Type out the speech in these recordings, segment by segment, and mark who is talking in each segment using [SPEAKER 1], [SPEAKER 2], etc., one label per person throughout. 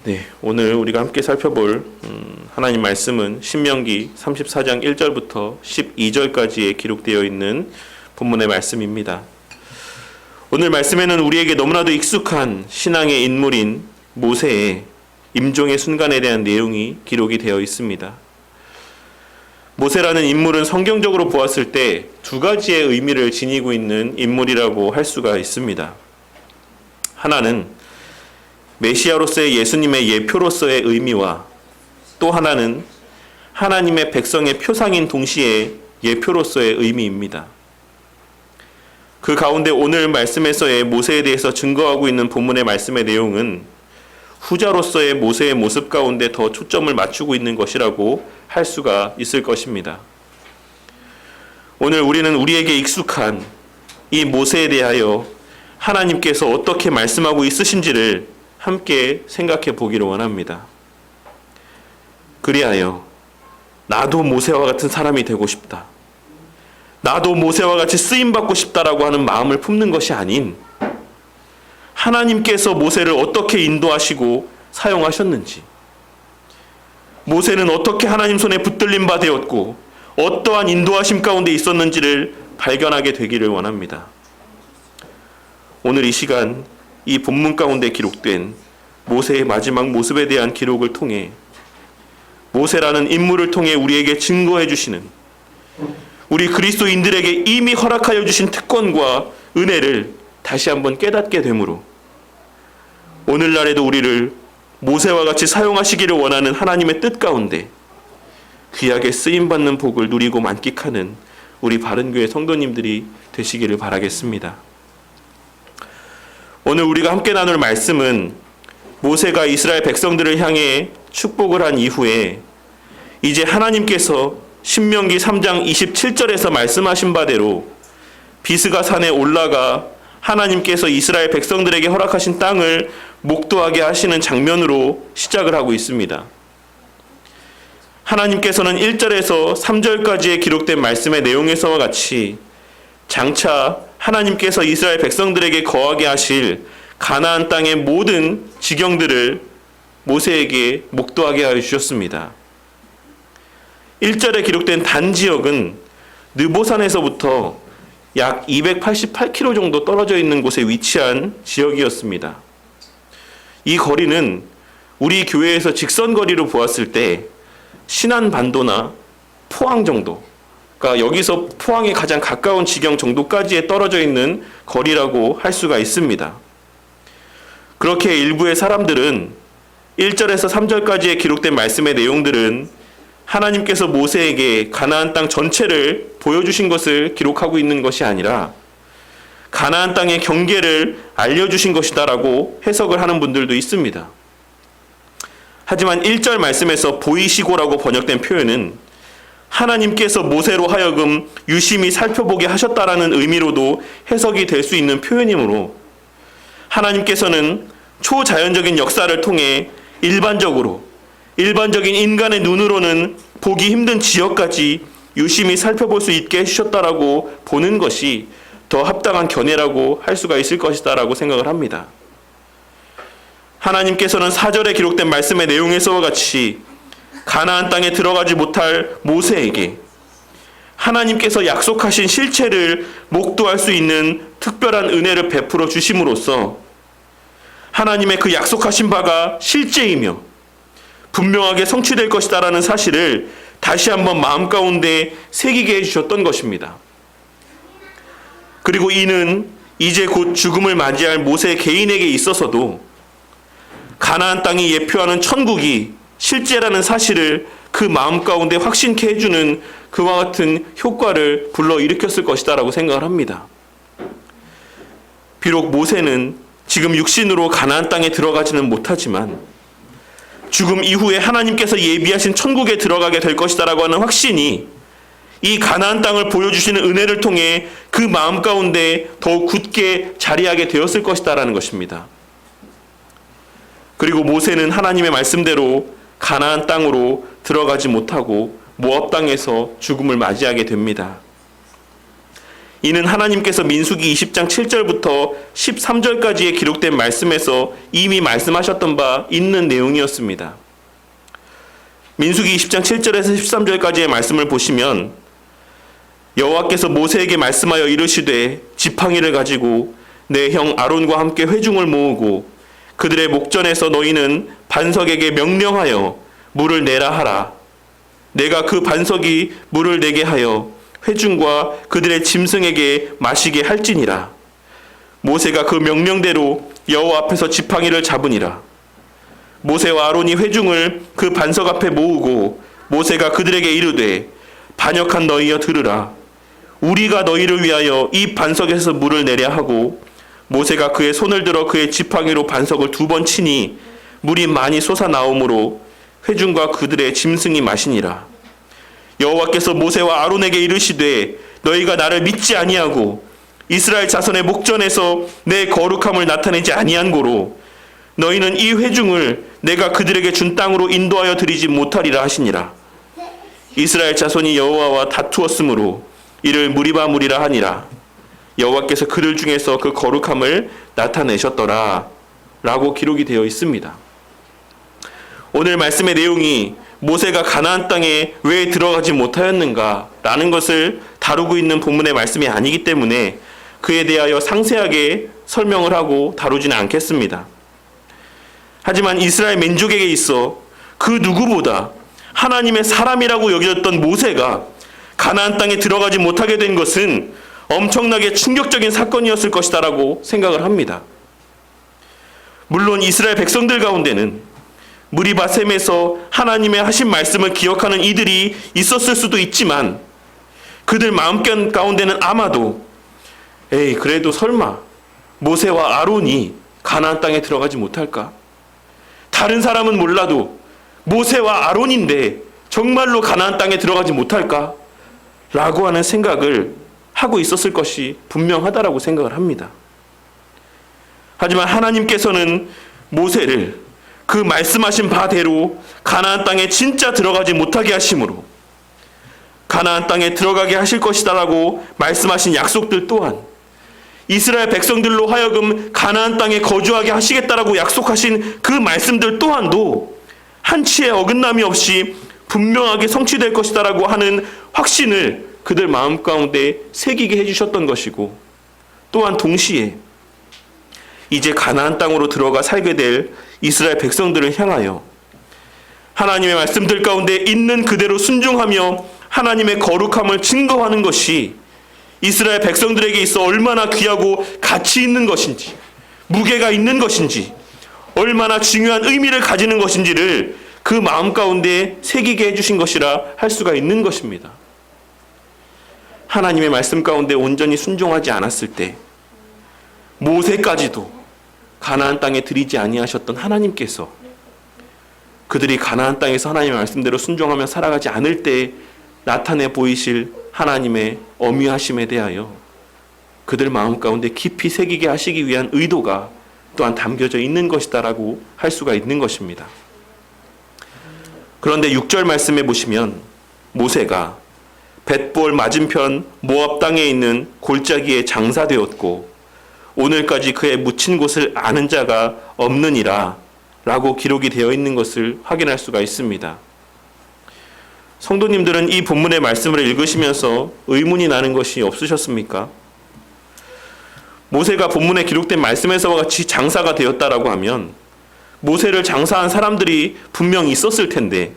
[SPEAKER 1] 네, 오늘 우리가 함께 살펴볼 하나님 말씀은 신명기 34장 1절부터 12절까지에 기록되어 있는 본문의 말씀입니다. 오늘 말씀에는 우리에게 너무나도 익숙한 신앙의 인물인 모세의 임종의 순간에 대한 내용이 기록이 되어 있습니다. 모세라는 인물은 성경적으로 보았을 때 두 가지의 의미를 지니고 있는 인물이라고 할 수가 있습니다. 하나는 메시아로서의 예수님의 예표로서의 의미와 또 하나는 하나님의 백성의 표상인 동시에 예표로서의 의미입니다. 그 가운데 오늘 말씀에서의 모세에 대해서 증거하고 있는 본문의 말씀의 내용은 후자로서의 모세의 모습 가운데 더 초점을 맞추고 있는 것이라고 할 수가 있을 것입니다. 오늘 우리는 우리에게 익숙한 이 모세에 대하여 하나님께서 어떻게 말씀하고 있으신지를 함께 생각해 보기를 원합니다. 그리하여 나도 모세와 같은 사람이 되고 싶다. 나도 모세와 같이 쓰임받고 싶다라고 하는 마음을 품는 것이 아닌 하나님께서 모세를 어떻게 인도하시고 사용하셨는지, 모세는 어떻게 하나님 손에 붙들림 바 되었고 어떠한 인도하심 가운데 있었는지를 발견하게 되기를 원합니다. 오늘 이 시간 이 본문 가운데 기록된 모세의 마지막 모습에 대한 기록을 통해 모세라는 인물을 통해 우리에게 증거해 주시는, 우리 그리스도인들에게 이미 허락하여 주신 특권과 은혜를 다시 한번 깨닫게 되므로 오늘날에도 우리를 모세와 같이 사용하시기를 원하는 하나님의 뜻 가운데 귀하게 쓰임받는 복을 누리고 만끽하는 우리 바른교회 성도님들이 되시기를 바라겠습니다. 오늘 우리가 함께 나눌 말씀은 모세가 이스라엘 백성들을 향해 축복을 한 이후에 이제 하나님께서 신명기 3장 27절에서 말씀하신 바대로 비스가 산에 올라가 하나님께서 이스라엘 백성들에게 허락하신 땅을 목도하게 하시는 장면으로 시작을 하고 있습니다. 하나님께서는 1절에서 3절까지에 기록된 말씀의 내용에서와 같이 장차 하나님께서 이스라엘 백성들에게 거하게 하실 가나안 땅의 모든 지경들을 모세에게 목도하게 하여 주셨습니다. 1절에 기록된 단지역은 느보산에서부터 약 288km 정도 떨어져 있는 곳에 위치한 지역이었습니다. 이 거리는 우리 교회에서 직선 거리로 보았을 때 신안반도나 포항 정도, 그러니까 여기서 포항에 가장 가까운 지경 정도까지에 떨어져 있는 거리라고 할 수가 있습니다. 그렇게 일부의 사람들은 1절에서 3절까지에 기록된 말씀의 내용들은 하나님께서 모세에게 가나안 땅 전체를 보여주신 것을 기록하고 있는 것이 아니라 가나안 땅의 경계를 알려주신 것이다라고 해석을 하는 분들도 있습니다. 하지만 1절 말씀에서 보이시고라고 번역된 표현은 하나님께서 모세로 하여금 유심히 살펴보게 하셨다라는 의미로도 해석이 될 수 있는 표현이므로 하나님께서는 초자연적인 역사를 통해 일반적인 인간의 눈으로는 보기 힘든 지역까지 유심히 살펴볼 수 있게 해주셨다라고 보는 것이 더 합당한 견해라고 할 수가 있을 것이다라고 생각을 합니다. 하나님께서는 4절에 기록된 말씀의 내용에서와 같이 가나안 땅에 들어가지 못할 모세에게 하나님께서 약속하신 실체를 목도할 수 있는 특별한 은혜를 베풀어 주심으로써 하나님의 그 약속하신 바가 실제이며 분명하게 성취될 것이다라는 사실을 다시 한번 마음 가운데 새기게 해주셨던 것입니다. 그리고 이는 이제 곧 죽음을 맞이할 모세 개인에게 있어서도 가나안 땅이 예표하는 천국이 실제라는 사실을 그 마음 가운데 확신케 해주는 그와 같은 효과를 불러일으켰을 것이다라고 생각을 합니다. 비록 모세는 지금 육신으로 가나안 땅에 들어가지는 못하지만 죽음 이후에 하나님께서 예비하신 천국에 들어가게 될 것이다라고 하는 확신이 이 가나안 땅을 보여주시는 은혜를 통해 그 마음 가운데 더욱 굳게 자리하게 되었을 것이다라는 것입니다. 그리고 모세는 하나님의 말씀대로 가나안 땅으로 들어가지 못하고 모압 땅에서 죽음을 맞이하게 됩니다. 이는 하나님께서 민수기 20장 7절부터 13절까지의 기록된 말씀에서 이미 말씀하셨던 바 있는 내용이었습니다. 민수기 20장 7절에서 13절까지의 말씀을 보시면 여호와께서 모세에게 말씀하여 이르시되 지팡이를 가지고 내 형 아론과 함께 회중을 모으고 그들의 목전에서 너희는 반석에게 명령하여 물을 내라 하라. 내가 그 반석이 물을 내게 하여 회중과 그들의 짐승에게 마시게 할지니라. 모세가 그 명령대로 여호와 앞에서 지팡이를 잡으니라. 모세와 아론이 회중을 그 반석 앞에 모으고 모세가 그들에게 이르되 반역한 너희여 들으라. 우리가 너희를 위하여 이 반석에서 물을 내려 하고 모세가 그의 손을 들어 그의 지팡이로 반석을 2번 치니 물이 많이 솟아나오므로 회중과 그들의 짐승이 마시니라. 여호와께서 모세와 아론에게 이르시되 너희가 나를 믿지 아니하고 이스라엘 자손의 목전에서 내 거룩함을 나타내지 아니한 고로 너희는 이 회중을 내가 그들에게 준 땅으로 인도하여 드리지 못하리라 하시니라. 이스라엘 자손이 여호와와 다투었으므로 이를 무리바무리라 하니라. 여호와께서 그들 중에서 그 거룩함을 나타내셨더라 라고 기록이 되어 있습니다. 오늘 말씀의 내용이 모세가 가나안 땅에 왜 들어가지 못하였는가 라는 것을 다루고 있는 본문의 말씀이 아니기 때문에 그에 대하여 상세하게 설명을 하고 다루지는 않겠습니다. 하지만 이스라엘 민족에게 있어 그 누구보다 하나님의 사람이라고 여겨졌던 모세가 가나안 땅에 들어가지 못하게 된 것은 엄청나게 충격적인 사건이었을 것이다라고 생각을 합니다. 물론 이스라엘 백성들 가운데는 무리바셈에서 하나님의 하신 말씀을 기억하는 이들이 있었을 수도 있지만 그들 마음 가운데는 아마도 그래도 설마 모세와 아론이 가나안 땅에 들어가지 못할까? 다른 사람은 몰라도 모세와 아론인데 정말로 가나안 땅에 들어가지 못할까? 라고 하는 생각을 하고 있었을 것이 분명하다라고 생각을 합니다. 하지만 하나님께서는 모세를 그 말씀하신 바대로 가나안 땅에 진짜 들어가지 못하게 하심으로 가나안 땅에 들어가게 하실 것이다라고 말씀하신 약속들 또한 이스라엘 백성들로 하여금 가나안 땅에 거주하게 하시겠다라고 약속하신 그 말씀들 또한도 한치의 어긋남이 없이 분명하게 성취될 것이다라고 하는 확신을 그들 마음 가운데 새기게 해주셨던 것이고 또한 동시에 이제 가나안 땅으로 들어가 살게 될 이스라엘 백성들을 향하여 하나님의 말씀들 가운데 있는 그대로 순종하며 하나님의 거룩함을 증거하는 것이 이스라엘 백성들에게 있어 얼마나 귀하고 가치 있는 것인지 무게가 있는 것인지 얼마나 중요한 의미를 가지는 것인지를 그 마음 가운데 새기게 해주신 것이라 할 수가 있는 것입니다. 하나님의 말씀 가운데 온전히 순종하지 않았을 때 모세까지도 가나안 땅에 들이지 아니하셨던 하나님께서 그들이 가나안 땅에서 하나님의 말씀대로 순종하며 살아가지 않을 때 나타내 보이실 하나님의 어미하심에 대하여 그들 마음 가운데 깊이 새기게 하시기 위한 의도가 또한 담겨져 있는 것이다라고 할 수가 있는 것입니다. 그런데 6절 말씀에 보시면 모세가 벳볼 맞은편 모압 땅에 있는 골짜기에 장사되었고 오늘까지 그의 묻힌 곳을 아는 자가 없느니라 라고 기록이 되어 있는 것을 확인할 수가 있습니다. 성도님들은 이 본문의 말씀을 읽으시면서 의문이 나는 것이 없으셨습니까? 모세가 본문에 기록된 말씀에서와 같이 장사가 되었다라고 하면 모세를 장사한 사람들이 분명히 있었을 텐데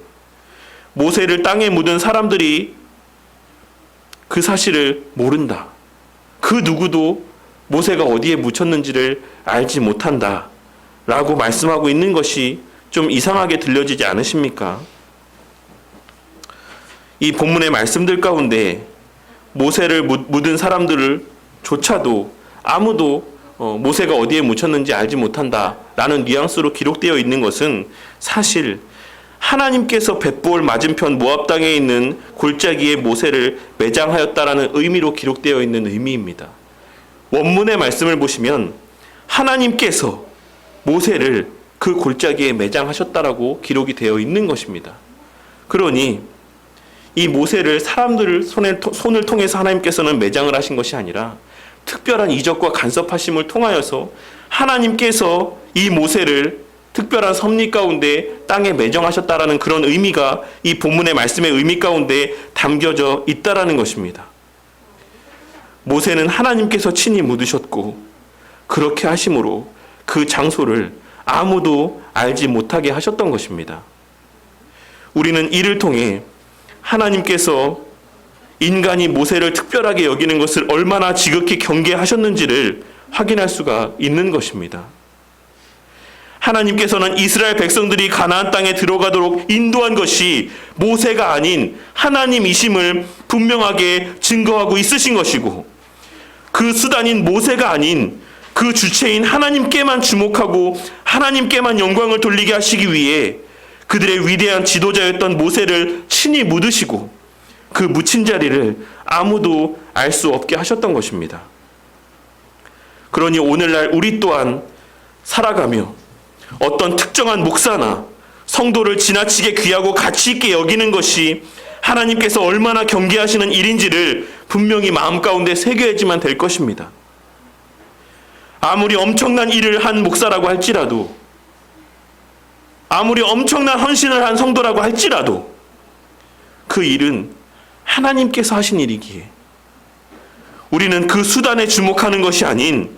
[SPEAKER 1] 모세를 땅에 묻은 사람들이 그 사실을 모른다. 그 누구도 모세가 어디에 묻혔는지를 알지 못한다. 라고 말씀하고 있는 것이 좀 이상하게 들려지지 않으십니까? 이 본문의 말씀들 가운데 모세를 묻은 사람들을 조차도 아무도 모세가 어디에 묻혔는지 알지 못한다 라는 뉘앙스로 기록되어 있는 것은 사실 하나님께서 벳볼 맞은편 모압 땅에 있는 골짜기에 모세를 매장하였다라는 의미로 기록되어 있는 의미입니다. 원문의 말씀을 보시면 하나님께서 모세를 그 골짜기에 매장하셨다라고 기록이 되어 있는 것입니다. 그러니 이 모세를 사람들 손을 통해서 하나님께서는 매장을 하신 것이 아니라 특별한 이적과 간섭하심을 통하여서 하나님께서 이 모세를 특별한 섭리 가운데 땅에 매정하셨다라는 그런 의미가 이 본문의 말씀의 의미 가운데 담겨져 있다라는 것입니다. 모세는 하나님께서 친히 묻으셨고 그렇게 하심으로 그 장소를 아무도 알지 못하게 하셨던 것입니다. 우리는 이를 통해 하나님께서 인간이 모세를 특별하게 여기는 것을 얼마나 지극히 경계하셨는지를 확인할 수가 있는 것입니다. 하나님께서는 이스라엘 백성들이 가나안 땅에 들어가도록 인도한 것이 모세가 아닌 하나님이심을 분명하게 증거하고 있으신 것이고, 그 수단인 모세가 아닌 그 주체인 하나님께만 주목하고 하나님께만 영광을 돌리게 하시기 위해 그들의 위대한 지도자였던 모세를 친히 묻으시고 그 묻힌 자리를 아무도 알 수 없게 하셨던 것입니다. 그러니 오늘날 우리 또한 살아가며 어떤 특정한 목사나 성도를 지나치게 귀하고 가치 있게 여기는 것이 하나님께서 얼마나 경계하시는 일인지를 분명히 마음 가운데 새겨야지만 될 것입니다. 아무리 엄청난 일을 한 목사라고 할지라도, 아무리 엄청난 헌신을 한 성도라고 할지라도 그 일은 하나님께서 하신 일이기에 우리는 그 수단에 주목하는 것이 아닌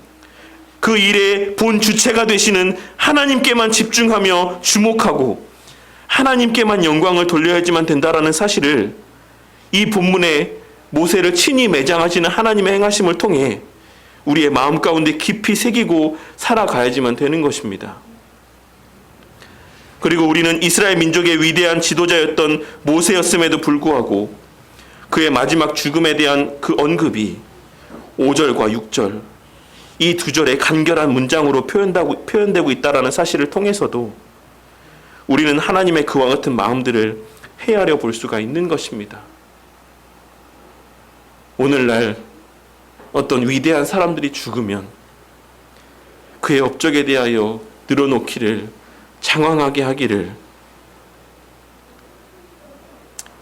[SPEAKER 1] 그 일의 본 주체가 되시는 하나님께만 집중하며 주목하고 하나님께만 영광을 돌려야지만 된다라는 사실을 이 본문에 모세를 친히 매장하시는 하나님의 행하심을 통해 우리의 마음 가운데 깊이 새기고 살아가야지만 되는 것입니다. 그리고 우리는 이스라엘 민족의 위대한 지도자였던 모세였음에도 불구하고 그의 마지막 죽음에 대한 그 언급이 5절과 6절, 이 두 절의 간결한 문장으로 표현되고 있다는 사실을 통해서도 우리는 하나님의 그와 같은 마음들을 헤아려 볼 수가 있는 것입니다. 오늘날 어떤 위대한 사람들이 죽으면 그의 업적에 대하여 늘어놓기를, 장황하게 하기를,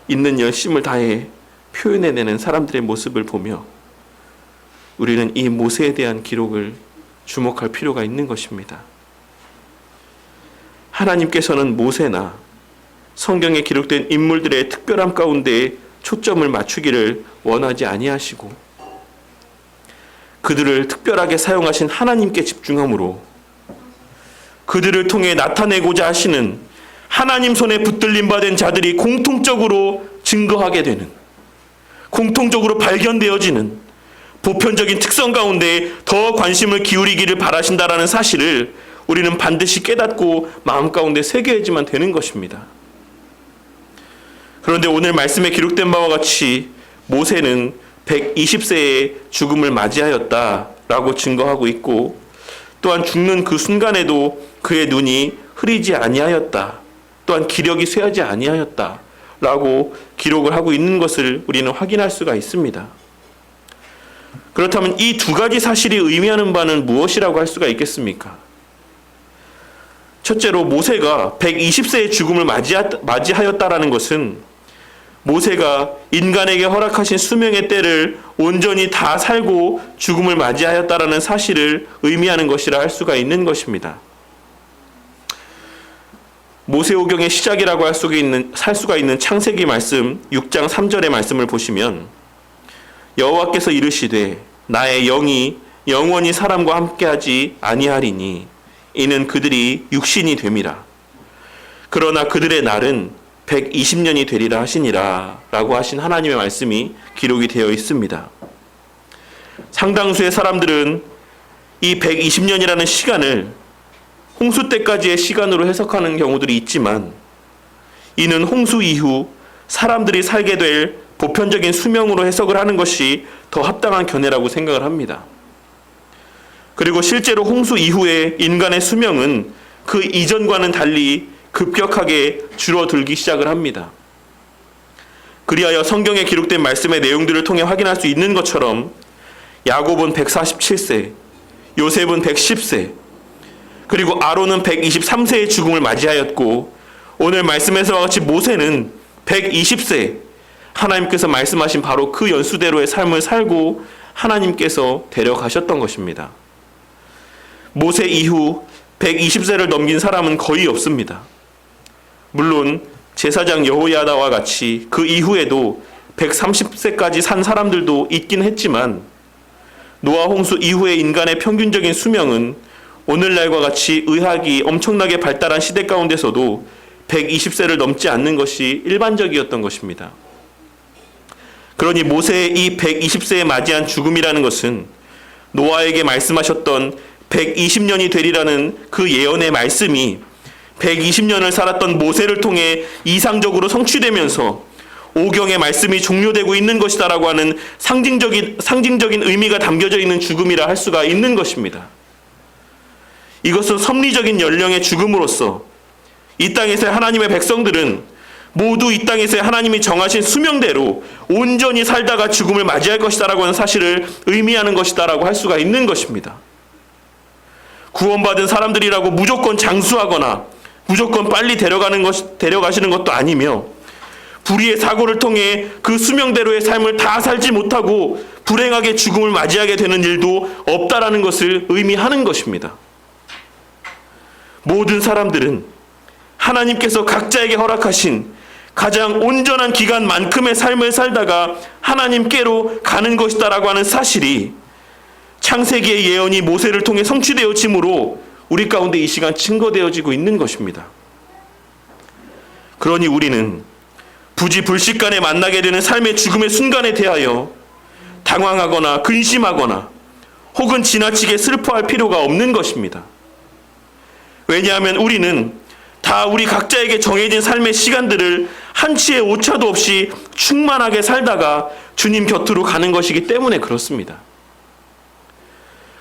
[SPEAKER 1] 있는 열심을 다해 표현해내는 사람들의 모습을 보며 우리는 이 모세에 대한 기록을 주목할 필요가 있는 것입니다. 하나님께서는 모세나 성경에 기록된 인물들의 특별함 가운데 초점을 맞추기를 원하지 아니하시고 그들을 특별하게 사용하신 하나님께 집중함으로 그들을 통해 나타내고자 하시는 하나님 손에 붙들림 받은 자들이 공통적으로 증거하게 되는, 공통적으로 발견되어지는 보편적인 특성 가운데 더 관심을 기울이기를 바라신다라는 사실을 우리는 반드시 깨닫고 마음 가운데 새겨야지만 되는 것입니다. 그런데 오늘 말씀에 기록된 바와 같이 모세는 120세의 죽음을 맞이하였다라고 증거하고 있고, 또한 죽는 그 순간에도 그의 눈이 흐리지 아니하였다, 또한 기력이 쇠하지 아니하였다라고 기록을 하고 있는 것을 우리는 확인할 수가 있습니다. 그렇다면 이 두 가지 사실이 의미하는 바는 무엇이라고 할 수가 있겠습니까? 첫째로 모세가 120세의 죽음을 맞이하였다라는 것은 모세가 인간에게 허락하신 수명의 때를 온전히 다 살고 죽음을 맞이하였다라는 사실을 의미하는 것이라 할 수가 있는 것입니다. 모세오경의 시작이라고 할 수가 있는 창세기 말씀 6장 3절의 말씀을 보시면 여호와께서 이르시되 나의 영이 영원히 사람과 함께하지 아니하리니 이는 그들이 육신이 됨이라. 그러나 그들의 날은 120년이 되리라 하시니라 라고 하신 하나님의 말씀이 기록이 되어 있습니다. 상당수의 사람들은 이 120년이라는 시간을 홍수 때까지의 시간으로 해석하는 경우들이 있지만 이는 홍수 이후 사람들이 살게 될 보편적인 수명으로 해석을 하는 것이 더 합당한 견해라고 생각을 합니다. 그리고 실제로 홍수 이후에 인간의 수명은 그 이전과는 달리 급격하게 줄어들기 시작을 합니다. 그리하여 성경에 기록된 말씀의 내용들을 통해 확인할 수 있는 것처럼 야곱은 147세, 요셉은 110세, 그리고 아론은 123세의 죽음을 맞이하였고 오늘 말씀에서와 같이 모세는 120세, 하나님께서 말씀하신 바로 그 연수대로의 삶을 살고 하나님께서 데려가셨던 것입니다. 모세 이후 120세를 넘긴 사람은 거의 없습니다. 물론 제사장 여호야다와 같이 그 이후에도 130세까지 산 사람들도 있긴 했지만 노아 홍수 이후의 인간의 평균적인 수명은 오늘날과 같이 의학이 엄청나게 발달한 시대 가운데서도 120세를 넘지 않는 것이 일반적이었던 것입니다. 그러니 모세의 이 120세에 맞이한 죽음이라는 것은 노아에게 말씀하셨던 120년이 되리라는 그 예언의 말씀이 120년을 살았던 모세를 통해 이상적으로 성취되면서 오경의 말씀이 종료되고 있는 것이다라고 하는 상징적인 의미가 담겨져 있는 죽음이라 할 수가 있는 것입니다. 이것은 섭리적인 연령의 죽음으로서 이 땅에서의 하나님의 백성들은 모두 이 땅에서의 하나님이 정하신 수명대로 온전히 살다가 죽음을 맞이할 것이다라고 하는 사실을 의미하는 것이다라고 할 수가 있는 것입니다. 구원받은 사람들이라고 무조건 장수하거나 무조건 빨리 데려가시는 것도 아니며 불의의 사고를 통해 그 수명대로의 삶을 다 살지 못하고 불행하게 죽음을 맞이하게 되는 일도 없다라는 것을 의미하는 것입니다. 모든 사람들은 하나님께서 각자에게 허락하신 가장 온전한 기간만큼의 삶을 살다가 하나님께로 가는 것이다라고 하는 사실이 창세기의 예언이 모세를 통해 성취되어지므로 우리 가운데 이 시간 증거되어지고 있는 것입니다. 그러니 우리는 부지불식간에 만나게 되는 삶의 죽음의 순간에 대하여 당황하거나 근심하거나 혹은 지나치게 슬퍼할 필요가 없는 것입니다. 왜냐하면 우리는 다 우리 각자에게 정해진 삶의 시간들을 한치의 오차도 없이 충만하게 살다가 주님 곁으로 가는 것이기 때문에 그렇습니다.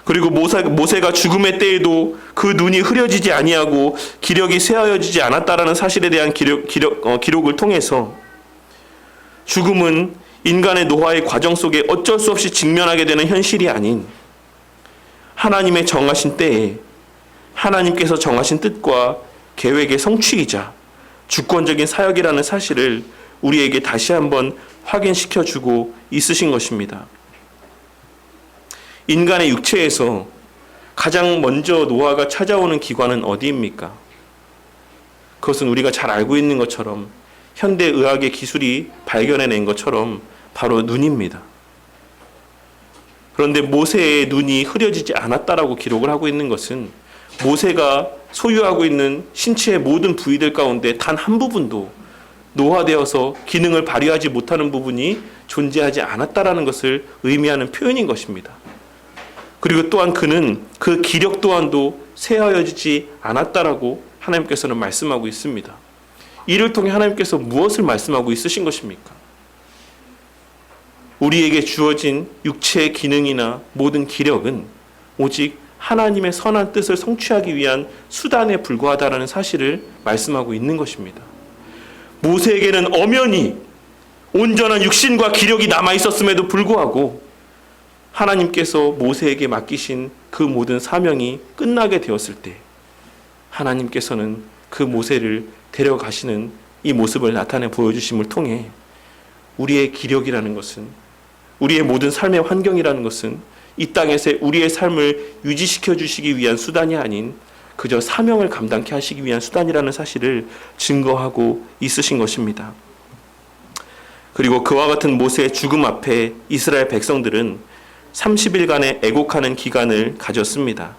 [SPEAKER 1] 그리고 모세가 죽음의 때에도 그 눈이 흐려지지 아니하고 기력이 쇠하여지지 않았다라는 사실에 대한 기록을 통해서 죽음은 인간의 노화의 과정 속에 어쩔 수 없이 직면하게 되는 현실이 아닌 하나님의 정하신 때에 하나님께서 정하신 뜻과 계획의 성취이자 주권적인 사역이라는 사실을 우리에게 다시 한번 확인시켜주고 있으신 것입니다. 인간의 육체에서 가장 먼저 노화가 찾아오는 기관은 어디입니까? 그것은 우리가 잘 알고 있는 것처럼 현대의학의 기술이 발견해낸 것처럼 바로 눈입니다. 그런데 모세의 눈이 흐려지지 않았다라고 기록을 하고 있는 것은 모세가 소유하고 있는 신체의 모든 부위들 가운데 단 한 부분도 노화되어서 기능을 발휘하지 못하는 부분이 존재하지 않았다라는 것을 의미하는 표현인 것입니다. 그리고 또한 그는 그 기력 또한도 쇠하여지지 않았다라고 하나님께서는 말씀하고 있습니다. 이를 통해 하나님께서 무엇을 말씀하고 있으신 것입니까? 우리에게 주어진 육체의 기능이나 모든 기력은 오직 하나님의 선한 뜻을 성취하기 위한 수단에 불과하다라는 사실을 말씀하고 있는 것입니다. 모세에게는 엄연히 온전한 육신과 기력이 남아 있었음에도 불구하고 하나님께서 모세에게 맡기신 그 모든 사명이 끝나게 되었을 때 하나님께서는 그 모세를 데려가시는 이 모습을 나타내 보여주심을 통해 우리의 기력이라는 것은 우리의 모든 삶의 환경이라는 것은 이 땅에서 우리의 삶을 유지시켜 주시기 위한 수단이 아닌 그저 사명을 감당케 하시기 위한 수단이라는 사실을 증거하고 있으신 것입니다. 그리고 그와 같은 모세의 죽음 앞에 이스라엘 백성들은 30일간의 애곡하는 기간을 가졌습니다.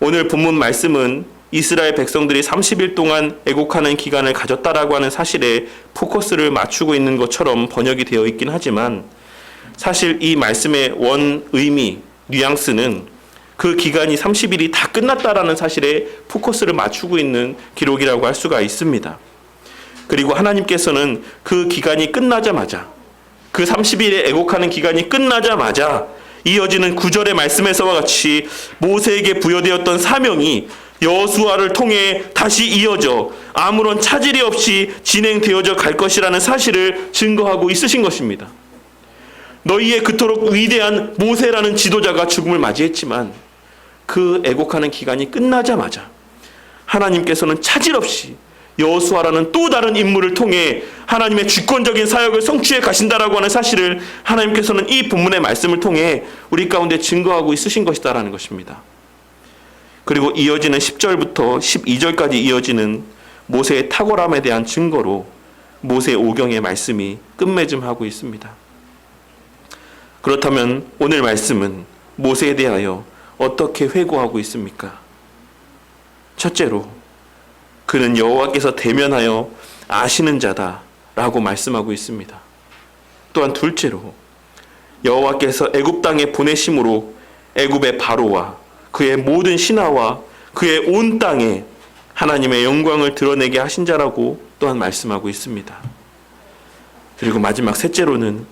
[SPEAKER 1] 오늘 본문 말씀은 이스라엘 백성들이 30일 동안 애곡하는 기간을 가졌다라고 하는 사실에 포커스를 맞추고 있는 것처럼 번역이 되어 있긴 하지만 사실 이 말씀의 원 의미, 뉘앙스는 그 기간이 30일이 다 끝났다라는 사실에 포커스를 맞추고 있는 기록이라고 할 수가 있습니다. 그리고 하나님께서는 그 기간이 끝나자마자 그 30일에 애곡하는 기간이 끝나자마자 이어지는 9절의 말씀에서와 같이 모세에게 부여되었던 사명이 여호수아를 통해 다시 이어져 아무런 차질이 없이 진행되어져 갈 것이라는 사실을 증거하고 있으신 것입니다. 너희의 그토록 위대한 모세라는 지도자가 죽음을 맞이했지만 그 애곡하는 기간이 끝나자마자 하나님께서는 차질 없이 여호수아라는 또 다른 인물을 통해 하나님의 주권적인 사역을 성취해 가신다라고 하는 사실을 하나님께서는 이 본문의 말씀을 통해 우리 가운데 증거하고 있으신 것이다라는 것입니다. 그리고 이어지는 10절부터 12절까지 이어지는 모세의 탁월함에 대한 증거로 모세 오경의 말씀이 끝맺음하고 있습니다. 그렇다면 오늘 말씀은 모세에 대하여 어떻게 회고하고 있습니까? 첫째로, 그는 여호와께서 대면하여 아시는 자다라고 말씀하고 있습니다. 또한 둘째로, 여호와께서 애굽 땅에 보내심으로 애굽의 바로와 그의 모든 신하와 그의 온 땅에 하나님의 영광을 드러내게 하신 자라고 또한 말씀하고 있습니다. 그리고 마지막 셋째로는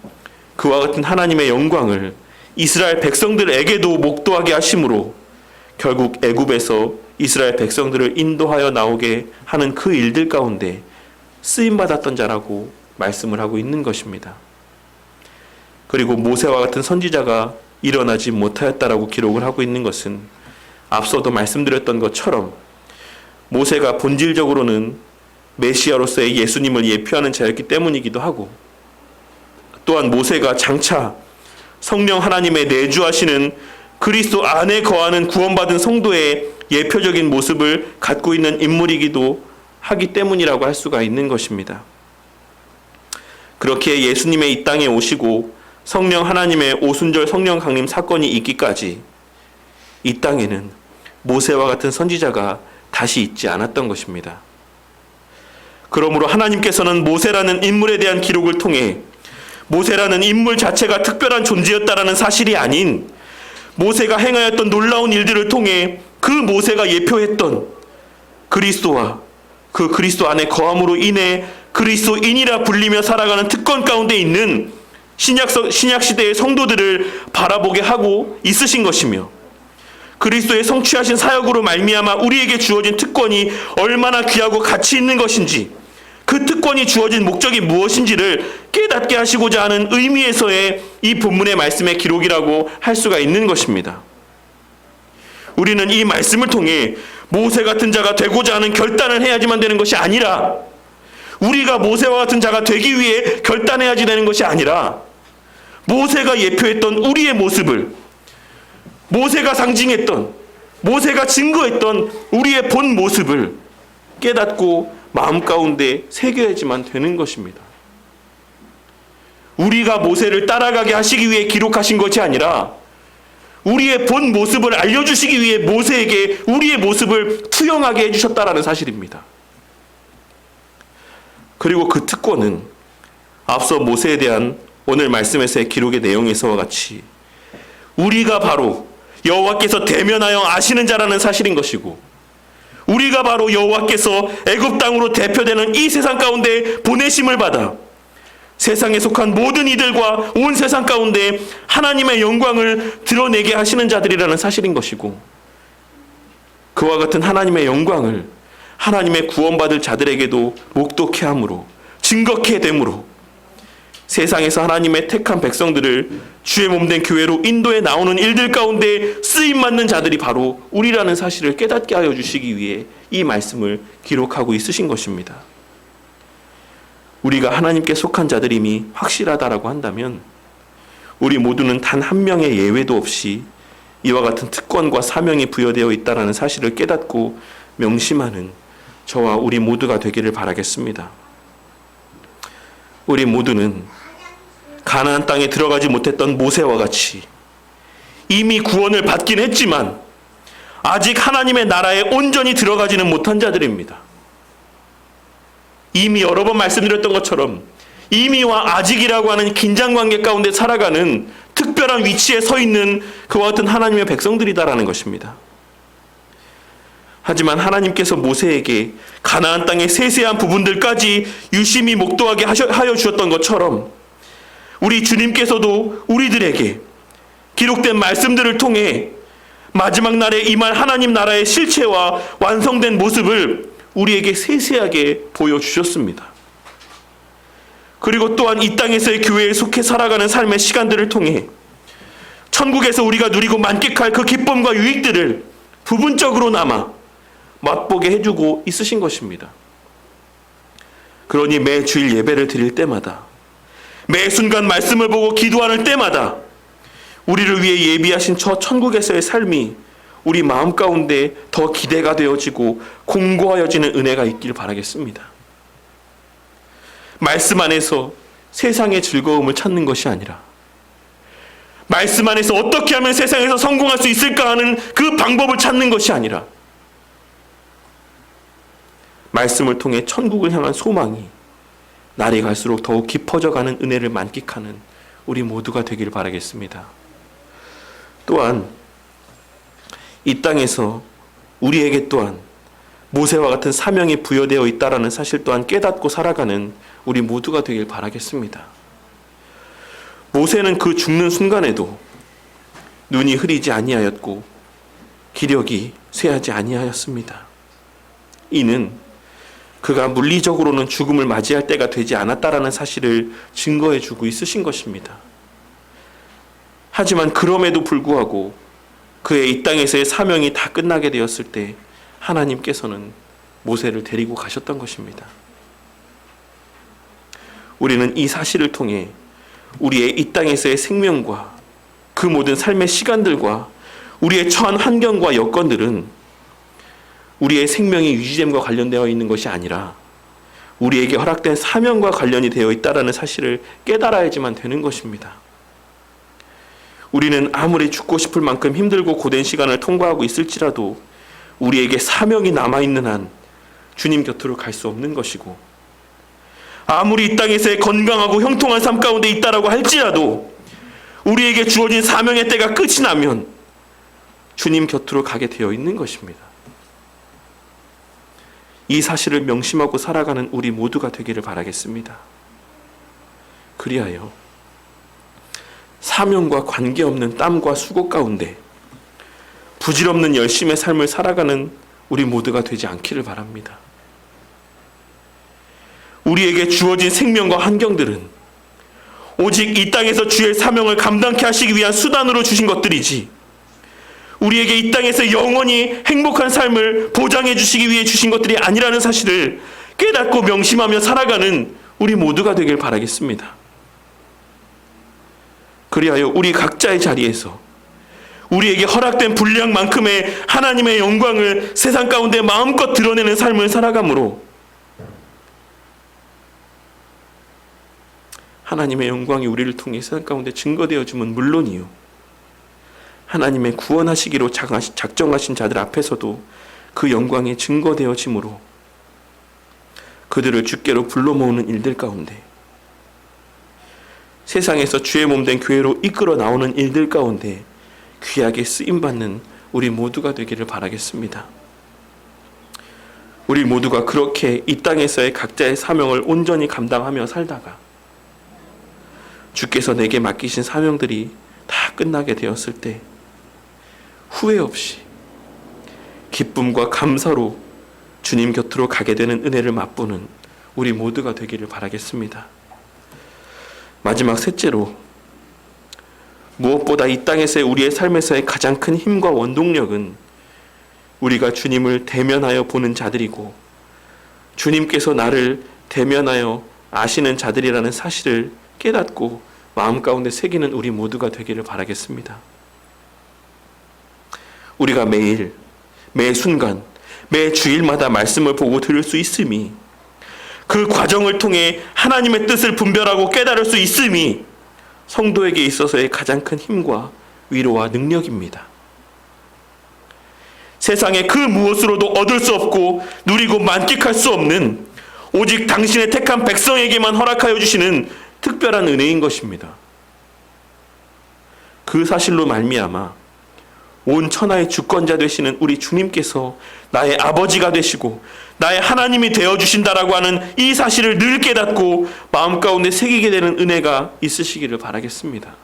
[SPEAKER 1] 그와 같은 하나님의 영광을 이스라엘 백성들에게도 목도하게 하심으로 결국 애굽에서 이스라엘 백성들을 인도하여 나오게 하는 그 일들 가운데 쓰임받았던 자라고 말씀을 하고 있는 것입니다. 그리고 모세와 같은 선지자가 일어나지 못하였다라고 기록을 하고 있는 것은 앞서도 말씀드렸던 것처럼 모세가 본질적으로는 메시아로서의 예수님을 예표하는 자였기 때문이기도 하고, 또한 모세가 장차 성령 하나님의 내주하시는 그리스도 안에 거하는 구원받은 성도의 예표적인 모습을 갖고 있는 인물이기도 하기 때문이라고 할 수가 있는 것입니다. 그렇게 예수님의 이 땅에 오시고 성령 하나님의 오순절 성령 강림 사건이 있기까지 이 땅에는 모세와 같은 선지자가 다시 있지 않았던 것입니다. 그러므로 하나님께서는 모세라는 인물에 대한 기록을 통해 모세라는 인물 자체가 특별한 존재였다라는 사실이 아닌 모세가 행하였던 놀라운 일들을 통해 그 모세가 예표했던 그리스도와 그 그리스도 안에 거함으로 인해 그리스도인이라 불리며 살아가는 특권 가운데 있는 신약시대의 성도들을 바라보게 하고 있으신 것이며, 그리스도의 성취하신 사역으로 말미암아 우리에게 주어진 특권이 얼마나 귀하고 가치 있는 것인지, 그 특권이 주어진 목적이 무엇인지를 깨닫게 하시고자 하는 의미에서의 이 본문의 말씀의 기록이라고 할 수가 있는 것입니다. 우리는 이 말씀을 통해 모세 같은 자가 되고자 하는 결단을 해야지만 되는 것이 아니라, 우리가 모세와 같은 자가 되기 위해 결단해야지 되는 것이 아니라, 모세가 예표했던 우리의 모습을, 모세가 상징했던, 모세가 증거했던 우리의 본 모습을 깨닫고 마음 가운데 새겨야지만 되는 것입니다. 우리가 모세를 따라가게 하시기 위해 기록하신 것이 아니라 우리의 본 모습을 알려주시기 위해 모세에게 우리의 모습을 투영하게 해주셨다라는 사실입니다. 그리고 그 특권은 앞서 모세에 대한 오늘 말씀에서의 기록의 내용에서와 같이 우리가 바로 여호와께서 대면하여 아시는 자라는 사실인 것이고, 우리가 바로 여호와께서 애굽 땅으로 대표되는 이 세상 가운데 보내심을 받아 세상에 속한 모든 이들과 온 세상 가운데 하나님의 영광을 드러내게 하시는 자들이라는 사실인 것이고, 그와 같은 하나님의 영광을 하나님의 구원받을 자들에게도 목독케 함으로, 증거케 됨으로 세상에서 하나님의 택한 백성들을 주의 몸된 교회로 인도해 나오는 일들 가운데 쓰임받는 자들이 바로 우리라는 사실을 깨닫게 하여 주시기 위해 이 말씀을 기록하고 있으신 것입니다. 우리가 하나님께 속한 자들임이 확실하다라고 한다면 우리 모두는 단 한 명의 예외도 없이 이와 같은 특권과 사명이 부여되어 있다는 사실을 깨닫고 명심하는 저와 우리 모두가 되기를 바라겠습니다. 우리 모두는 가나안 땅에 들어가지 못했던 모세와 같이 이미 구원을 받긴 했지만 아직 하나님의 나라에 온전히 들어가지는 못한 자들입니다. 이미 여러 번 말씀드렸던 것처럼 이미와 아직이라고 하는 긴장관계 가운데 살아가는 특별한 위치에 서 있는 그와 같은 하나님의 백성들이다라는 것입니다. 하지만 하나님께서 모세에게 가나안 땅의 세세한 부분들까지 유심히 목도하게 하여 주셨던 것처럼 우리 주님께서도 우리들에게 기록된 말씀들을 통해 마지막 날에 임할 하나님 나라의 실체와 완성된 모습을 우리에게 세세하게 보여주셨습니다. 그리고 또한 이 땅에서의 교회에 속해 살아가는 삶의 시간들을 통해 천국에서 우리가 누리고 만끽할 그 기쁨과 유익들을 부분적으로나마 맛보게 해주고 있으신 것입니다. 그러니 매 주일 예배를 드릴 때마다, 매 순간 말씀을 보고 기도하는 때마다 우리를 위해 예비하신 저 천국에서의 삶이 우리 마음 가운데 더 기대가 되어지고 공고하여지는 은혜가 있길 바라겠습니다. 말씀 안에서 세상의 즐거움을 찾는 것이 아니라, 말씀 안에서 어떻게 하면 세상에서 성공할 수 있을까 하는 그 방법을 찾는 것이 아니라, 말씀을 통해 천국을 향한 소망이 날이 갈수록 더욱 깊어져가는 은혜를 만끽하는 우리 모두가 되길 바라겠습니다. 또한 이 땅에서 우리에게 또한 모세와 같은 사명이 부여되어 있다라는 사실 또한 깨닫고 살아가는 우리 모두가 되길 바라겠습니다. 모세는 그 죽는 순간에도 눈이 흐리지 아니하였고 기력이 쇠하지 아니하였습니다. 이는 그가 물리적으로는 죽음을 맞이할 때가 되지 않았다라는 사실을 증거해 주고 있으신 것입니다. 하지만 그럼에도 불구하고 그의 이 땅에서의 사명이 다 끝나게 되었을 때 하나님께서는 모세를 데리고 가셨던 것입니다. 우리는 이 사실을 통해 우리의 이 땅에서의 생명과 그 모든 삶의 시간들과 우리의 처한 환경과 여건들은 우리의 생명이 유지됨과 관련되어 있는 것이 아니라 우리에게 허락된 사명과 관련이 되어 있다는 사실을 깨달아야지만 되는 것입니다. 우리는 아무리 죽고 싶을 만큼 힘들고 고된 시간을 통과하고 있을지라도 우리에게 사명이 남아있는 한 주님 곁으로 갈 수 없는 것이고, 아무리 이 땅에서의 건강하고 형통한 삶 가운데 있다라고 할지라도 우리에게 주어진 사명의 때가 끝이 나면 주님 곁으로 가게 되어 있는 것입니다. 이 사실을 명심하고 살아가는 우리 모두가 되기를 바라겠습니다. 그리하여 사명과 관계없는 땀과 수고 가운데 부질없는 열심의 삶을 살아가는 우리 모두가 되지 않기를 바랍니다. 우리에게 주어진 생명과 환경들은 오직 이 땅에서 주의 사명을 감당케 하시기 위한 수단으로 주신 것들이지, 우리에게 이 땅에서 영원히 행복한 삶을 보장해 주시기 위해 주신 것들이 아니라는 사실을 깨닫고 명심하며 살아가는 우리 모두가 되길 바라겠습니다. 그리하여 우리 각자의 자리에서 우리에게 허락된 분량만큼의 하나님의 영광을 세상 가운데 마음껏 드러내는 삶을 살아가므로 하나님의 영광이 우리를 통해 세상 가운데 증거되어지면 물론이요, 하나님의 구원하시기로 작정하신 자들 앞에서도 그 영광이 증거되어지므로 그들을 주께로 불러 모으는 일들 가운데, 세상에서 주의 몸된 교회로 이끌어 나오는 일들 가운데 귀하게 쓰임받는 우리 모두가 되기를 바라겠습니다. 우리 모두가 그렇게 이 땅에서의 각자의 사명을 온전히 감당하며 살다가 주께서 내게 맡기신 사명들이 다 끝나게 되었을 때 후회 없이 기쁨과 감사로 주님 곁으로 가게 되는 은혜를 맛보는 우리 모두가 되기를 바라겠습니다. 마지막 셋째로, 무엇보다 이 땅에서의 우리의 삶에서의 가장 큰 힘과 원동력은 우리가 주님을 대면하여 보는 자들이고 주님께서 나를 대면하여 아시는 자들이라는 사실을 깨닫고 마음 가운데 새기는 우리 모두가 되기를 바라겠습니다. 우리가 매일, 매 순간, 매 주일마다 말씀을 보고 들을 수 있음이, 그 과정을 통해 하나님의 뜻을 분별하고 깨달을 수 있음이 성도에게 있어서의 가장 큰 힘과 위로와 능력입니다. 세상에 그 무엇으로도 얻을 수 없고 누리고 만끽할 수 없는 오직 당신의 택한 백성에게만 허락하여 주시는 특별한 은혜인 것입니다. 그 사실로 말미암아 온 천하의 주권자 되시는 우리 주님께서 나의 아버지가 되시고 나의 하나님이 되어주신다라고 하는 이 사실을 늘 깨닫고 마음 가운데 새기게 되는 은혜가 있으시기를 바라겠습니다.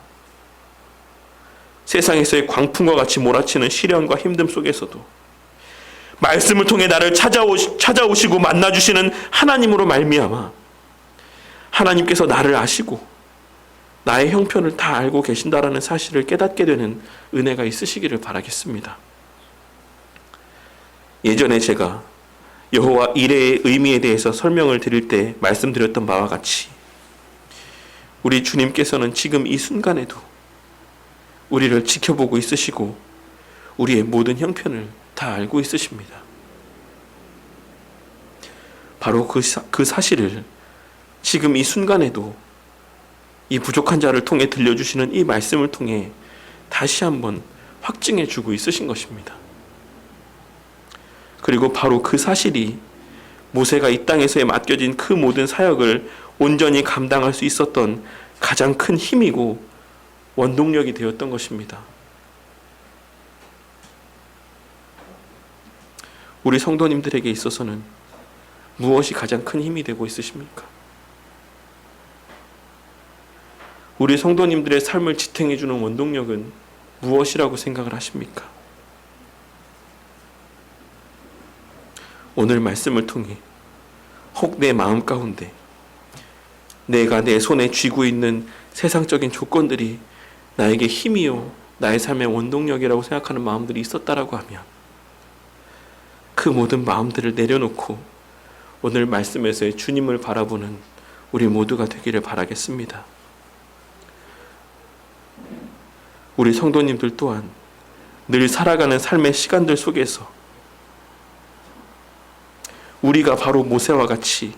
[SPEAKER 1] 세상에서의 광풍과 같이 몰아치는 시련과 힘듦 속에서도 말씀을 통해 나를 찾아오시고 만나주시는 하나님으로 말미암아 하나님께서 나를 아시고 나의 형편을 다 알고 계신다라는 사실을 깨닫게 되는 은혜가 있으시기를 바라겠습니다. 예전에 제가 여호와 이레의 의미에 대해서 설명을 드릴 때 말씀드렸던 바와 같이 우리 주님께서는 지금 이 순간에도 우리를 지켜보고 있으시고 우리의 모든 형편을 다 알고 있으십니다. 바로 그 사실을 지금 이 순간에도 이 부족한 자를 통해 들려주시는 이 말씀을 통해 다시 한번 확증해 주고 있으신 것입니다. 그리고 바로 그 사실이 모세가 이 땅에서 맡겨진 그 모든 사역을 온전히 감당할 수 있었던 가장 큰 힘이고 원동력이 되었던 것입니다. 우리 성도님들에게 있어서는 무엇이 가장 큰 힘이 되고 있으십니까? 우리 성도님들의 삶을 지탱해주는 원동력은 무엇이라고 생각을 하십니까? 오늘 말씀을 통해 혹 내 마음 가운데 내가 내 손에 쥐고 있는 세상적인 조건들이 나에게 힘이요 나의 삶의 원동력이라고 생각하는 마음들이 있었다라고 하면 그 모든 마음들을 내려놓고 오늘 말씀에서의 주님을 바라보는 우리 모두가 되기를 바라겠습니다. 우리 성도님들 또한 늘 살아가는 삶의 시간들 속에서 우리가 바로 모세와 같이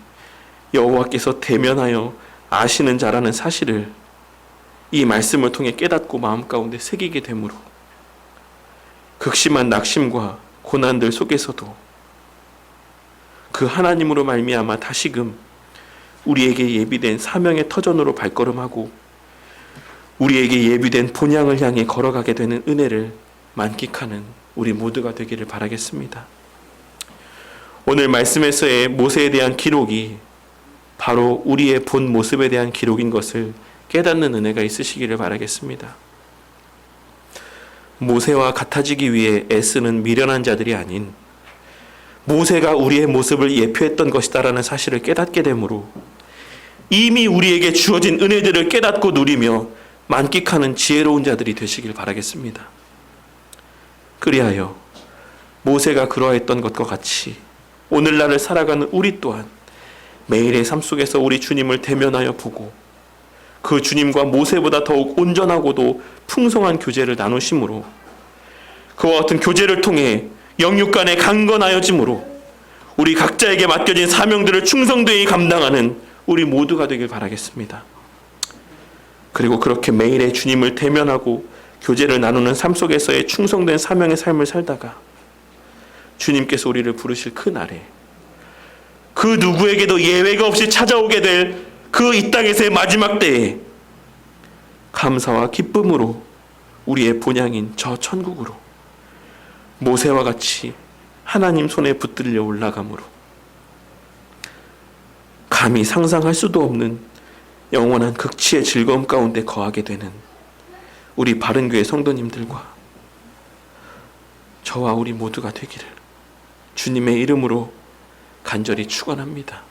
[SPEAKER 1] 여호와께서 대면하여 아시는 자라는 사실을 이 말씀을 통해 깨닫고 마음 가운데 새기게 되므로 극심한 낙심과 고난들 속에서도 그 하나님으로 말미암아 다시금 우리에게 예비된 사명의 터전으로 발걸음하고 우리에게 예비된 본향을 향해 걸어가게 되는 은혜를 만끽하는 우리 모두가 되기를 바라겠습니다. 오늘 말씀에서의 모세에 대한 기록이 바로 우리의 본 모습에 대한 기록인 것을 깨닫는 은혜가 있으시기를 바라겠습니다. 모세와 같아지기 위해 애쓰는 미련한 자들이 아닌 모세가 우리의 모습을 예표했던 것이다라는 사실을 깨닫게 되므로 이미 우리에게 주어진 은혜들을 깨닫고 누리며 만끽하는 지혜로운 자들이 되시길 바라겠습니다. 그리하여 모세가 그러했던 것과 같이 오늘날을 살아가는 우리 또한 매일의 삶 속에서 우리 주님을 대면하여 보고 그 주님과 모세보다 더욱 온전하고도 풍성한 교제를 나누심으로 그와 같은 교제를 통해 영육 간에 강건하여짐으로 우리 각자에게 맡겨진 사명들을 충성되이 감당하는 우리 모두가 되길 바라겠습니다. 그리고 그렇게 매일의 주님을 대면하고 교제를 나누는 삶 속에서의 충성된 사명의 삶을 살다가 주님께서 우리를 부르실 그 날에 그 누구에게도 예외가 없이 찾아오게 될 그 이 땅에서의 마지막 때에 감사와 기쁨으로 우리의 본향인 저 천국으로 모세와 같이 하나님 손에 붙들려 올라가므로 감히 상상할 수도 없는 영원한 극치의 즐거움 가운데 거하게 되는 우리 바른교회 성도님들과 저와 우리 모두가 되기를 주님의 이름으로 간절히 축원합니다.